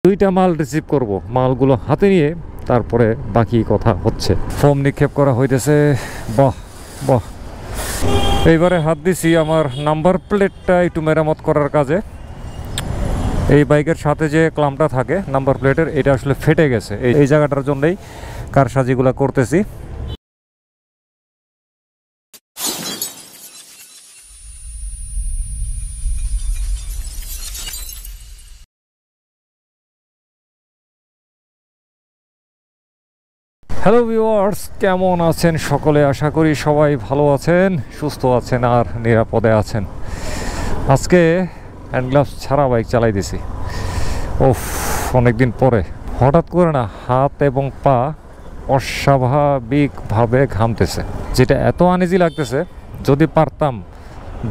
দুইটা মাল রিসিভ করব, মালগুলো হাতে নিয়ে তারপরে বাকি কথা হচ্ছে। ফোম নিক্ষেপ করা হইতেছে। বাহ বাহ, এইবারে হাত দিছি আমার নাম্বার প্লেটটা একটু মেরামত করার কাজে। এই বাইকের সাথে যে ক্লামটা থাকে নাম্বার প্লেটের, এটা আসলে ফেটে গেছে। এই জায়গাটার জন্যই কারসাজিগুলো করতেছি। হ্যালো ভিউয়ার্স, কেমন আছেন সকলে? আশা করি সবাই ভালো আছেন, সুস্থ আছেন আর নিরাপদে আছেন। আজকে হ্যান্ড গ্লাভস ছাড়া বাইক চালাই দিছি। ওফ, অনেকদিন পরে। হঠাৎ করে না হাত এবং পা অস্বাভাবিকভাবে ঘামতেছে, যেটা এত আনইজি লাগতেছে। যদি পারতাম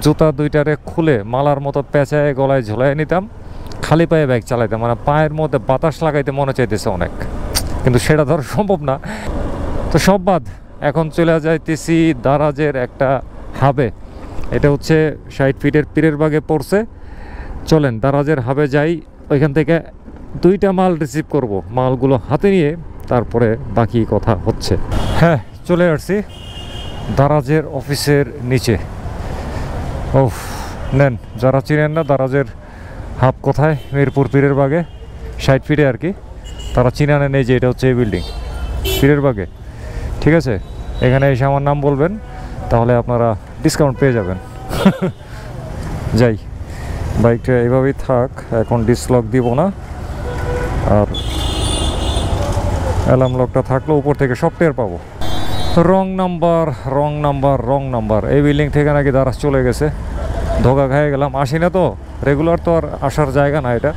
জুতা দুইটারে খুলে মালার মতো পেঁচায় গলায় ঝোলাই নিতাম, খালি পায়ে বাইক চালাইতাম, মানে পায়ের মধ্যে বাতাস লাগাইতে মনে চাইতেছে অনেক, কিন্তু সেটা ধর সম্ভব না। তো সব বাদ, এখন চলে যাইতেছি দারাজের একটা হাবে। এটা হচ্ছে 60 ফিটের পীরের বাগে পড়ছে। চলেন দারাজের হাবে যাই, ওইখান থেকে দুইটা মাল রিসিভ করব, মালগুলো হাতে নিয়ে তারপরে বাকি কথা হচ্ছে। হ্যাঁ, চলে আসছি দারাজের অফিসের নিচে। ওফ, নেন, যারা চিনেন না দারাজের হাব কোথায়, মিরপুর পীরের বাগে 60 ফিটে আর কি, তারা চিনানে নেই যে এটা হচ্ছে এই বিল্ডিং পীরের বাগে। ঠিক আছে, এখানে এসে আমার নাম বলবেন, তাহলে আপনারা ডিসকাউন্ট পেয়ে যাবেন। যাই, বাইকটা এইভাবেই থাক, এখন ডিসলক দিব না। আর অ্যালার্ম লকটা থাকলেও উপর থেকে সব টের পাবো। Wrong number, wrong number, wrong number. এই বিল্ডিং থেকে নাকি দারাজ চলে গেছে, ধোকা খেয়ে গেলাম। আসি না তো রেগুলার, তো আর আসার জায়গা না এটা,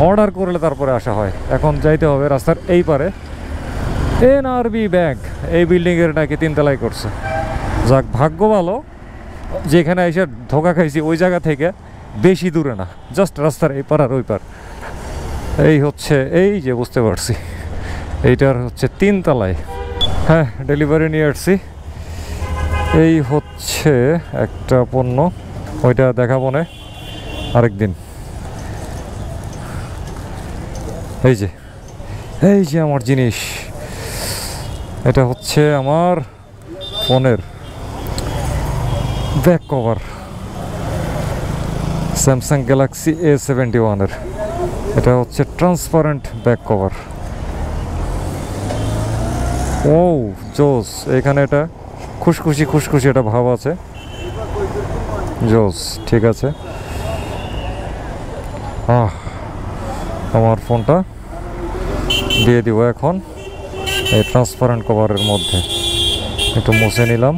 অর্ডার করলে তারপরে আসা হয়। এখন যাইতে হবে রাস্তার এই পারে, NRB ব্যাংক এই বিল্ডিংয়ের নাকি 3 তলায় করছে। যাক, ভাগ্য ভালো যেখানে এসে ধোকা খাইছি ওই জায়গা থেকে বেশি দূরে না, জাস্ট রাস্তার এই পার আর ওই পার। এই হচ্ছে, এই যে বুঝতে পারছি এইটার হচ্ছে 3 তলায়। হ্যাঁ, ডেলিভারি নিয়ে আসছি। এই হচ্ছে একটা পণ্য, ওইটা দেখাবো না আরেকদিন। এই যে, এই যে আমার জিনিস, এটা হচ্ছে আমার ফোনের ব্যাক কভার, স্যামসাং গ্যালাক্সি A71-এর। এটা হচ্ছে ট্রান্সপারেন্ট ব্যাক কভার। ও জোস, এখানে এটা খুশখুশি খুশখুশি একটা ভাব আছে, জোস। ঠিক আছে, আমার ফোনটা দিয়ে দিব এখন এই ট্রান্সপারেন্ট কভারের মধ্যে। একটু মুছে নিলাম,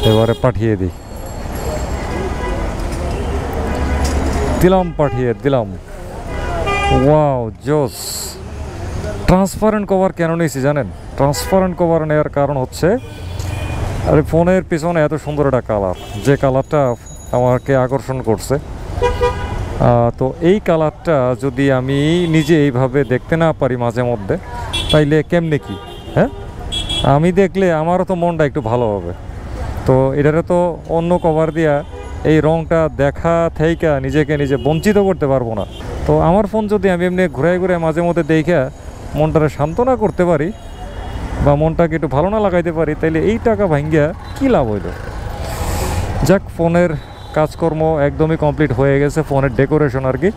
এবারে পাঠিয়ে দিই। পাঠিয়ে দিলাম। ওয়াও, জোস। ট্রান্সপারেন্ট কভার কেন নিয়েছি জানেন? ট্রান্সপারেন্ট কভার নেওয়ার কারণ হচ্ছে, আরে ফোনের পিছনে এত সুন্দর একটা কালার, যে কালারটা আমাকে আকর্ষণ করছে। তো এই কালারটা যদি আমি নিজে এইভাবে দেখতে না পারি মাঝে মধ্যে, তাইলে কেমনে কি? হ্যাঁ, আমি দেখলে আমারও তো মনটা একটু ভালো হবে। তো এটারে তো অন্য কভার দিয়া এই রংটা দেখা থেকে নিজেকে নিজে বঞ্চিত করতে পারবো না। তো আমার ফোন যদি আমি এমনি ঘুরে ঘুরে মাঝে মধ্যে দেখে মনটারে সান্ত্বনা করতে পারি বা মনটাকে একটু ভালো না লাগাইতে পারি, তাইলে এই টাকা ভাঙ্গিয়া কী লাভ হইল? যাক, ফোনের কাজকর্ম একদমই কমপ্লিট হয়ে গেছে, ফোনের ডেকোরেশন আর কি।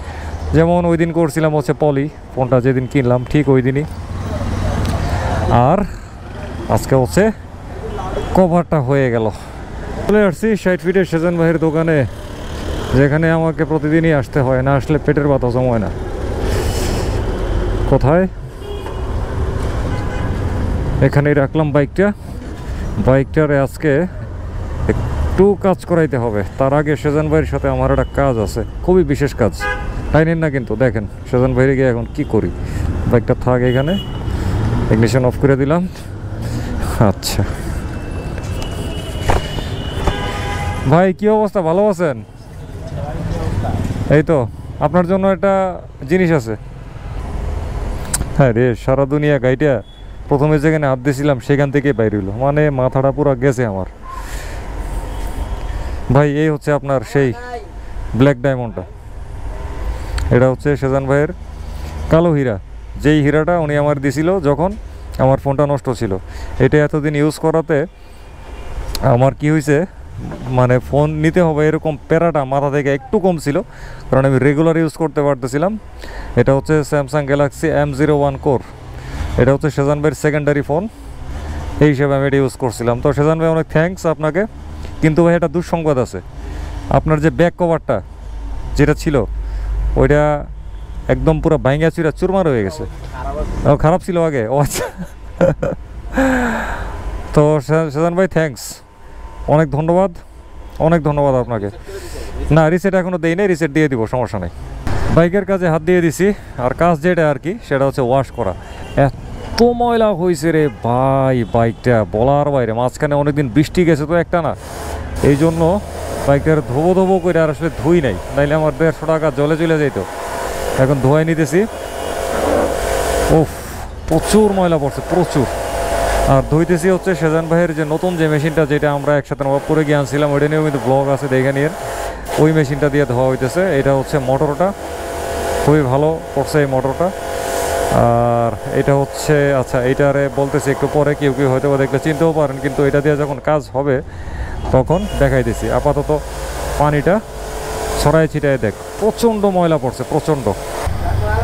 যেমন ওই দিন করছিলাম হচ্ছে পলি, ফোনটা যেদিন কিনলাম ঠিক ওই দিনই। আর আজকে হচ্ছে কভারটা হয়ে গেল। চলে আসছি 60 ফিটের সেজন ভাইয়ের দোকানে, যেখানে আমাকে প্রতিদিনই আসতে হয়, না আসলে পেটের ভাত হজম হয় না। কোথায়? এখানেই রাখলাম বাইকটারে আজকে একটু কাজ করাইতে হবে। তার আগে সেজন ভাইয়ের সাথে আমার একটা কাজ আছে, খুবই বিশেষ কাজ। তাই নিন না কিন্তু, দেখেন সেজন ভাইরে গিয়ে এখন কি করি। বাইকটা থাক এখানে, ইগনিশন অফ করে দিলাম। আচ্ছা ভাই, কি অবস্থা? ভালো আছেন? এই তো, আপনার জন্য একটা জিনিস আছে। হ্যাঁ রে, সারা দুনিয়া গাইটা প্রথমে যেখানে হাত দিয়েছিলাম সেখান থেকে বাইর হইল, মানে মাথাটা পুরো গেছে আমার। ভাই, এই হচ্ছে আপনার সেই ব্ল্যাক ডায়মন্ডটা। এটা হচ্ছে সেজান ভাইয়ের কালো হীরা, যেই হীরাটা উনি আমার দিছিল যখন আমার ফোনটা নষ্ট ছিল। এটা এতদিন ইউজ করাতে আমার কি হয়েছে, মানে ফোন নিতে হবে এরকম প্যারাটা মাথা থেকে একটু কম ছিল, কারণ আমি রেগুলার ইউজ করতে পারতেছিলাম। এটা হচ্ছে স্যামসাং গ্যালাক্সি M01 কোর। এটা হচ্ছে সেজান ভাইয়ের সেকেন্ডারি ফোন, এই হিসেবে আমি এটা ইউজ করছিলাম। তো সেজান ভাই অনেক থ্যাঙ্কস আপনাকে। কিন্তু ভাই একটা দুঃসংবাদ আছে, আপনার যে ব্যাক কভারটা যেটা ছিল ওইটা একদম পুরো ভাঙ্গা চুরা চুরমার হয়ে গেছে। ও খারাপ ছিল আগে, ও আচ্ছা। তো সেজান ভাই থ্যাঙ্কস, অনেক ধন্যবাদ, অনেক ধন্যবাদ আপনাকে। না রিসেট এখনও দেই নাই, রিসেট দিয়ে দিব, সমস্যা নেই। বাইকের কাজে হাত দিয়ে দিছি, আর কাজ যেটা আর কি সেটা হচ্ছে ওয়াশ করা। এত ময়লা হয়েছে রে ভাই বাইকটা বলার বাইরে। মাঝখানে অনেকদিন বৃষ্টি গেছে তো একটা না, এই জন্য বাইকটার ধোবো ধোবো করে আর আসলে ধুই নাই, নাইলে আমার 150 টাকা জলে চলে যেত। এখন ধোয়াই নিতেছি। ওফ, প্রচুর ময়লা পড়ছে, প্রচুর। আর ধুইতেছি হচ্ছে সেজান ভাইয়ের যে নতুন যে মেশিনটা, যেটা আমরা একসাথে নবাব করে গিয়ে আনছিলাম, ওইটা নিয়েও কিন্তু ব্লগ আছে দেখে নিয়ে, ওই মেশিনটা দিয়ে ধোয়া হইতেছে। এটা হচ্ছে মোটরটা, খুবই ভালো করছে এই মোটরটা। আর এটা হচ্ছে, আচ্ছা এইটারে বলতেছি একটু পরে, কেউ কেউ হয়তো দেখলে চিনতেও পারেন, কিন্তু এটা দিয়ে যখন কাজ হবে তখন দেখাইতেছি। আপাতত পানিটা ছড়াই ছিটায় দেখ, প্রচণ্ড ময়লা পড়ছে, প্রচণ্ড।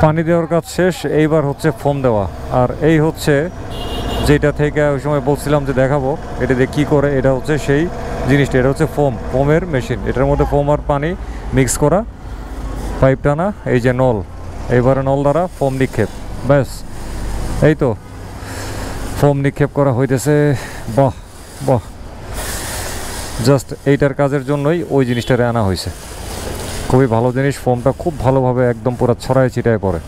পানি দেওয়ার কাজ শেষ, এইবার হচ্ছে ফোম দেওয়া। আর এই হচ্ছে যেটা থেকে ওই সময় বলছিলাম যে দেখাবো, এটা দিয়ে কী করে, এটা হচ্ছে সেই জিনিসটা। এটা হচ্ছে ফোমের মেশিন। এটার মধ্যে ফোম আর পানি মিক্স করা, পাইপ টানা, এই যে নল, এইবারে নল দ্বারা ফোম নিক্ষেপ, ব্যাস এই তো ফোম নিক্ষেপ করা হইতেছে। বাহ বাহ, জাস্ট এইটার কাজের জন্যই ওই জিনিসটারে আনা হয়েছে। খুবই ভালো জিনিস, ফোমটা খুব ভালোভাবে একদম পুরো ছড়ায় ছিটায় পড়ে,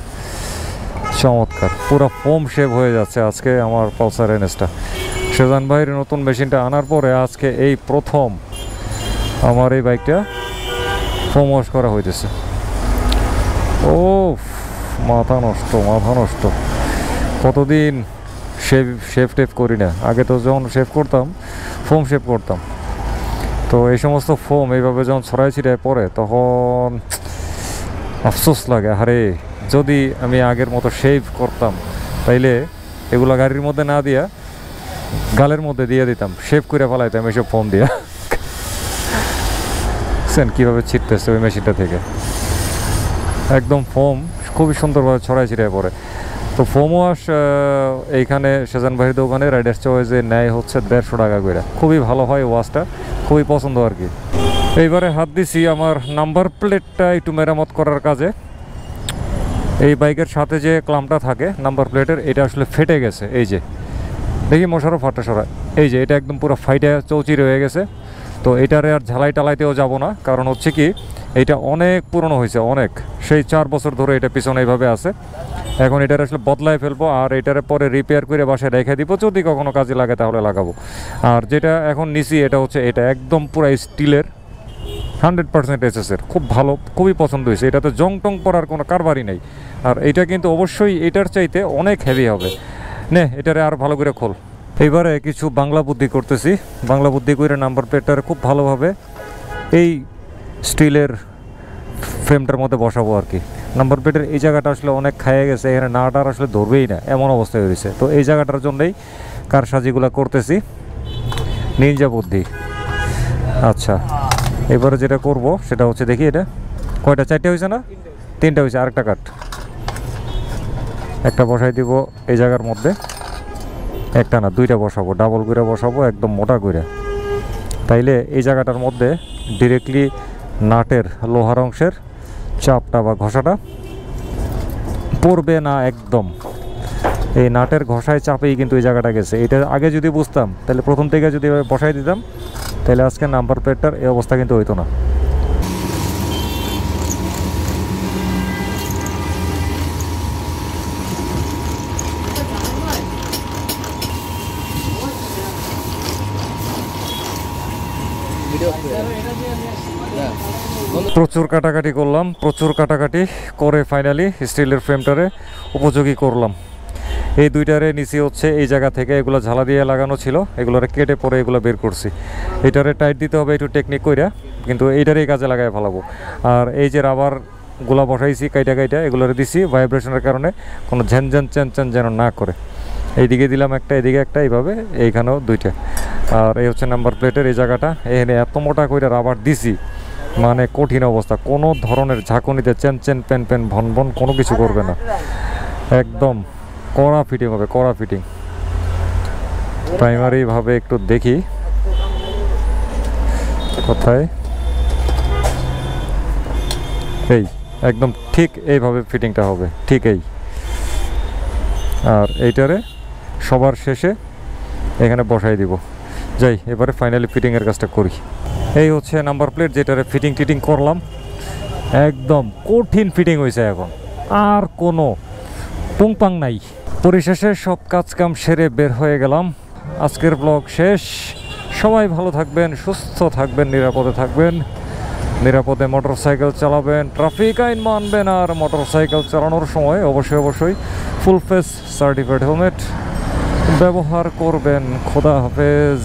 চমৎকার। পুরো ফোম শেভ হয়ে যাচ্ছে আজকে আমার পালসার এনএসটা। সেজান ভাইয়ের নতুন মেশিনটা আনার পরে আজকে এই প্রথম আমার এই বাইকটা ফোম ওয়াশ করা হইতেছে। ও মাথা নষ্ট, মাথা নষ্ট। কতদিন শেভ টেভ করি না, আগে তো যখন শেভ করতাম ফোম শেভ করতাম, তো এই সমস্ত ফোম এইভাবে যখন ছড়াই ছিটায় পড়ে তখন আফসোস লাগে, আরে যদি আমি আগের মতো শেভ করতাম তাইলে এগুলো গাড়ির মধ্যে না দিয়া গালের মধ্যে দিয়ে দিতাম, শেভ করে ফেলাইতাম এইসব ফোম দিয়া। কীভাবে ছিটতেছে ওই মেশিনটা থেকে, একদম ফোম খুবই সুন্দরভাবে ছড়াই ছিটায় পড়ে। তো ফোম ওয়াশ এইখানে সেজান ভাইয়ের দোকানে রাইডার্স চয়েসে নেয় হচ্ছে 150 টাকা করে। খুবই ভালো হয় ওয়াশটা, খুবই পছন্দ আর কি। এইবারে হাত দিছি আমার নাম্বার প্লেটটা একটু মেরামত করার কাজে। এই বাইকের সাথে যে ক্লামটা থাকে নাম্বার প্লেটের, এটা আসলে ফেটে গেছে। এই যে দেখি মশারও ফাটা সরা, এই যে এটা একদম পুরো ফাইটে চৌচির হয়ে গেছে। তো এটারে আর ঝালাই টালাইতেও যাব না, কারণ হচ্ছে কি এইটা অনেক পুরনো হয়েছে, অনেক, সেই 4 বছর ধরে এটা পিছনে এইভাবে আছে। এখন এটার আসলে বদলায় ফেলবো, আর এটারে পরে রিপেয়ার করে বাসায় রেখে দিব, যদি কখনো কাজে লাগে তাহলে লাগাবো। আর যেটা এখন নিছি এটা হচ্ছে, এটা একদম পুরো স্টিলের 100% এসএসের, খুব ভালো, খুবই পছন্দ হয়েছে। এটাতে জং টং পড়ার কোনো কারবারই নেই। আর এটা কিন্তু অবশ্যই এটার চাইতে অনেক হেভি হবে। নে এটারে আর ভালো করে খোল। এইবারে কিছু বাংলা বুদ্ধি করতেছি, বাংলা বুদ্ধি করে নাম্বার প্লেটটারে খুব ভালোভাবে এই স্টিলের ফ্রেমটার মধ্যে বসাবো আর কি। নাম্বার প্লেটের এই জায়গাটা আসলে অনেক খাইয়ে গেছে, এখানে নাটার আসলে ধরবেই না, এমন অবস্থায় হয়েছে। তো এই জায়গাটার জন্যই কারসাজিগুলো করতেছি, নিনজা বুদ্ধি। আচ্ছা এবারে যেটা করব সেটা হচ্ছে, দেখি এটা কয়টা, 4টে হয়েছে না, 3টে হয়েছে, আরেকটা কাট, একটা বসাই দিব এই জায়গার মধ্যে, একটা না 2টা বসাবো, ডাবল করে বসাবো একদম মোটা করে, তাইলে এই জায়গাটার মধ্যে ডিরেক্টলি নাটের লোহার অংশের চাপটা বা ঘষাটা পড়বে না একদম। এই নাটের ঘষায় চাপেই কিন্তু এই জায়গাটা গেছে। এটা আগে যদি বুঝতাম তাহলে প্রথম থেকে যদি বসাই দিতাম, তাহলে আজকে নাম্বার প্লেটটার এই অবস্থা কিন্তু হইতো না। প্রচুর কাটাকাটি করলাম, প্রচুর কাটাকাটি করে ফাইনালি স্টিলের ফ্রেমটারে উপযোগী করলাম। এই 2টারে নিচে হচ্ছে এই জায়গা থেকে এগুলো ঝালা দিয়ে লাগানো ছিল, এগুলোরে কেটে পরে এগুলো বের করছি। এটারে টাইট দিতে হবে একটু টেকনিক কইরা, কিন্তু এইটারেই কাজে লাগাই ফেলাবো। আর এই যে রাবার গোলা বসাইছি কাইটা এগুলোরে দিছি ভাইব্রেশনের কারণে কোনো ঝ্যানঝ্যান চ্যান যেন না করে। এইদিকে দিলাম একটা, এদিকে একটা, এইভাবে এইখানেও দুইটা। আর এই হচ্ছে নাম্বার প্লেটের এই জায়গাটা, এখানে এত মোটা করে রাবার দিছি, মানে কঠিন অবস্থা, কোনো ধরনের ঝাঁকুনিতে চেন পেন ভন কোনো কিছু করবে না, একদম কড়া ফিটিং হবে, কড়া ফিটিং। প্রাইমারিভাবে একটু দেখি কোথায়, এই একদম ঠিক এইভাবে ফিটিংটা হবে, ঠিক এই। আর এইটারে সবার শেষে এখানে বসাই দিব। যাই এবারে ফাইনালি ফিটিংয়ের কাজটা করি। এই হচ্ছে নাম্বার প্লেট, যেটারে ফিটিং করলাম, একদম কঠিন ফিটিং হয়েছে, এখন আর কোনো পুংপাং নাই। পরিশেষে সব কাজ কাম সেরে বের হয়ে গেলাম। আজকের ব্লগ শেষ। সবাই ভালো থাকবেন, সুস্থ থাকবেন, নিরাপদে থাকবেন, নিরাপদে মোটরসাইকেল চালাবেন, ট্রাফিক আইন মানবেন, আর মোটরসাইকেল চালানোর সময় অবশ্যই ফুল ফেস সার্টিফাইড হেলমেট ব্যবহার করবেন। খোদা হাফেজ।